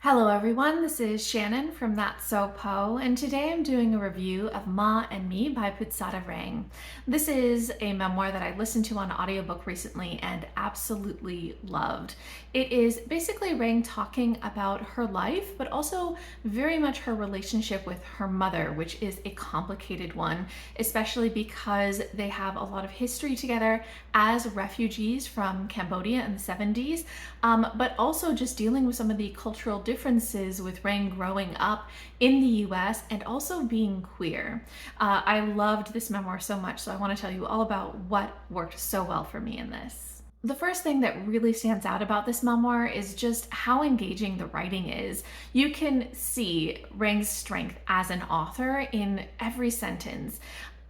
Hello everyone, this is Shannon from That's So Po, and today I'm doing a review of Ma and Me by Putsata Reang. This is a memoir that I listened to on audiobook recently and absolutely loved. It is basically Reang talking about her life, but also very much her relationship with her mother, which is a complicated one, especially because they have a lot of history together as refugees from Cambodia in the 70s, but also just dealing with some of the cultural differences with Reang growing up in the US and also being queer. I loved this memoir so much, so I want to tell you all about what worked so well for me in this. The first thing that really stands out about this memoir is just how engaging the writing is. You can see Reang's strength as an author in every sentence.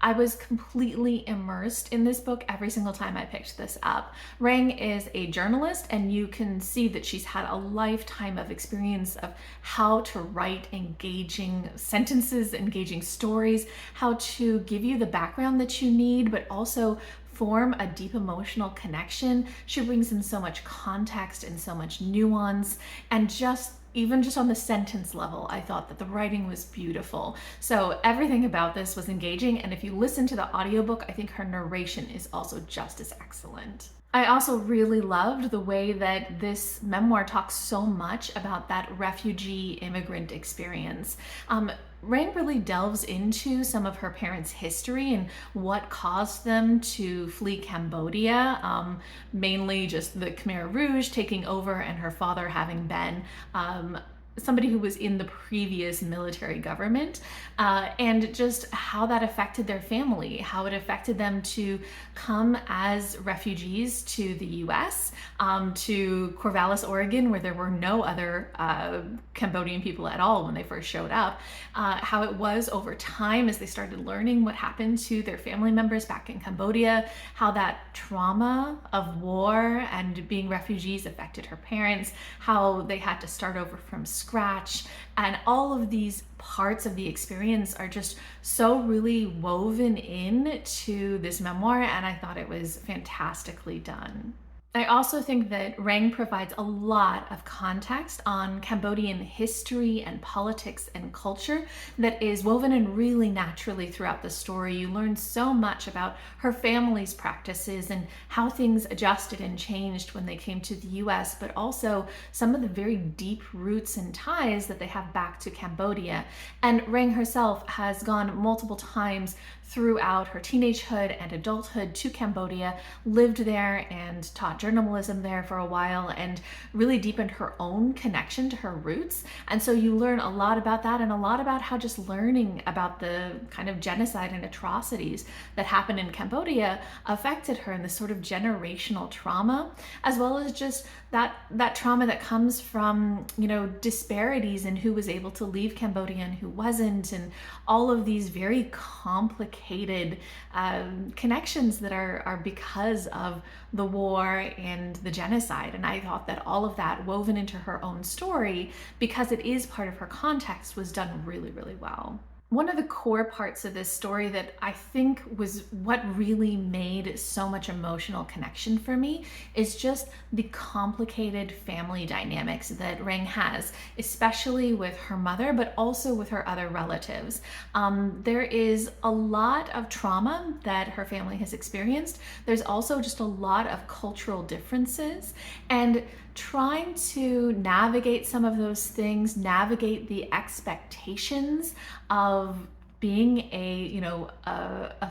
I was completely immersed in this book every single time I picked this up. Reang is a journalist, and you can see that she's had a lifetime of experience of how to write engaging sentences, engaging stories, how to give you the background that you need, but also form a deep emotional connection. She brings in so much context and so much nuance, and even just on the sentence level, I thought that the writing was beautiful. So everything about this was engaging, and if you listen to the audiobook, I think her narration is also just as excellent. I also really loved the way that this memoir talks so much about that refugee immigrant experience. Reang really delves into some of her parents' history and what caused them to flee Cambodia, mainly just the Khmer Rouge taking over and her father having been somebody who was in the previous military government, and just how that affected their family, how it affected them to come as refugees to the US, to Corvallis, Oregon, where there were no other Cambodian people at all when they first showed up, how it was over time as they started learning what happened to their family members back in Cambodia, how that trauma of war and being refugees affected her parents, how they had to start over from scratch, and all of these parts of the experience are just so really woven in to this memoir, and I thought it was fantastically done. I also think that Reang provides a lot of context on Cambodian history and politics and culture that is woven in really naturally throughout the story. You learn so much about her family's practices and how things adjusted and changed when they came to the US, but also some of the very deep roots and ties that they have back to Cambodia. And Reang herself has gone multiple times throughout her teenagehood and adulthood to Cambodia, lived there and taught journalism there for a while, and really deepened her own connection to her roots. And so you learn a lot about that and a lot about how just learning about the kind of genocide and atrocities that happened in Cambodia affected her and this sort of generational trauma, as well as just that trauma that comes from, disparities in who was able to leave Cambodia and who wasn't, and all of these very complicated connections that are because of the war and the genocide. And I thought that all of that woven into her own story, because it is part of her context, was done really, really well. One of the core parts of this story that I think was what really made so much emotional connection for me is just the complicated family dynamics that Reang has, especially with her mother, but also with her other relatives. There is a lot of trauma that her family has experienced. There's also just a lot of cultural differences, and trying to navigate some of those things, navigate the expectations of being a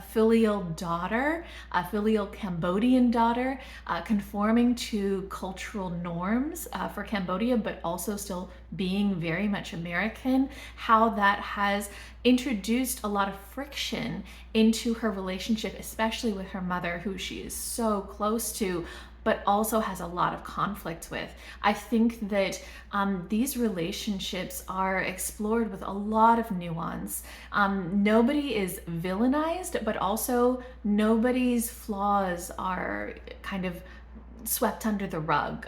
filial daughter, a filial Cambodian daughter, conforming to cultural norms for Cambodia, but also still being very much American, how that has introduced a lot of friction into her relationship, especially with her mother, who she is so close to, but also has a lot of conflict with. I think that these relationships are explored with a lot of nuance. Nobody is villainized, but also nobody's flaws are kind of swept under the rug.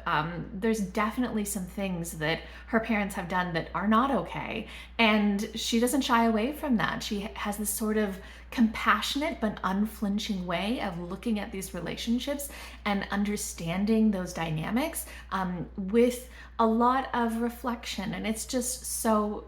There's definitely some things that her parents have done that are not okay, and she doesn't shy away from that. She has this sort of compassionate but unflinching way of looking at these relationships and understanding those dynamics with a lot of reflection, and it's just so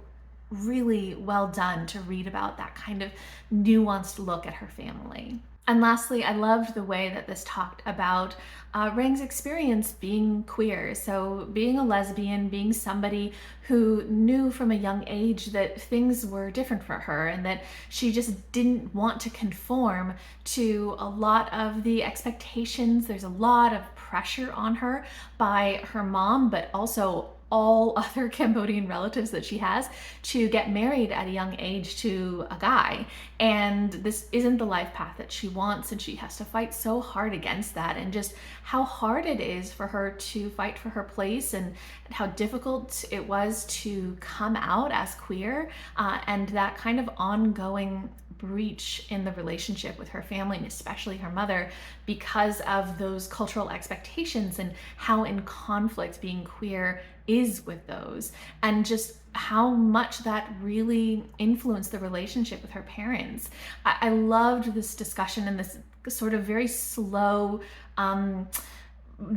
really well done to read about that kind of nuanced look at her family. And lastly, I loved the way that this talked about Reang's experience being queer. So, being a lesbian, being somebody who knew from a young age that things were different for her and that she just didn't want to conform to a lot of the expectations. There's a lot of pressure on her by her mom, but also all other Cambodian relatives that she has to get married at a young age to a guy. And this isn't the life path that she wants, and she has to fight so hard against that, and just how hard it is for her to fight for her place, and how difficult it was to come out as queer, and that kind of ongoing breach in the relationship with her family, and especially her mother, because of those cultural expectations and how in conflict being queer is with those, and just how much that really influenced the relationship with her parents. I loved this discussion and this sort of very slow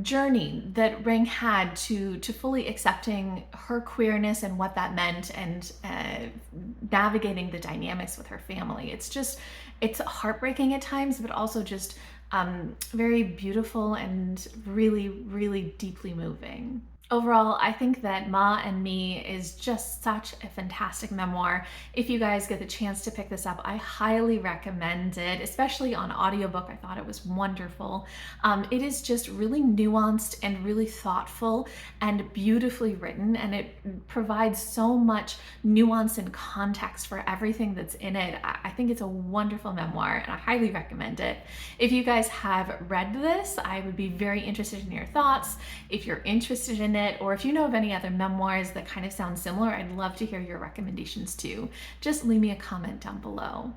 journey that Reang had to fully accepting her queerness and what that meant, and navigating the dynamics with her family. It's heartbreaking at times, but also just very beautiful and really, really deeply moving. Overall, I think that Ma and Me is just such a fantastic memoir. If you guys get the chance to pick this up, I highly recommend it, especially on audiobook. I thought it was wonderful. It is just really nuanced and really thoughtful and beautifully written, and it provides so much nuance and context for everything that's in it. I think it's a wonderful memoir, and I highly recommend it. If you guys have read this, I would be very interested in your thoughts. If you're interested in it, or if you know of any other memoirs that kind of sound similar, I'd love to hear your recommendations too. Just leave me a comment down below.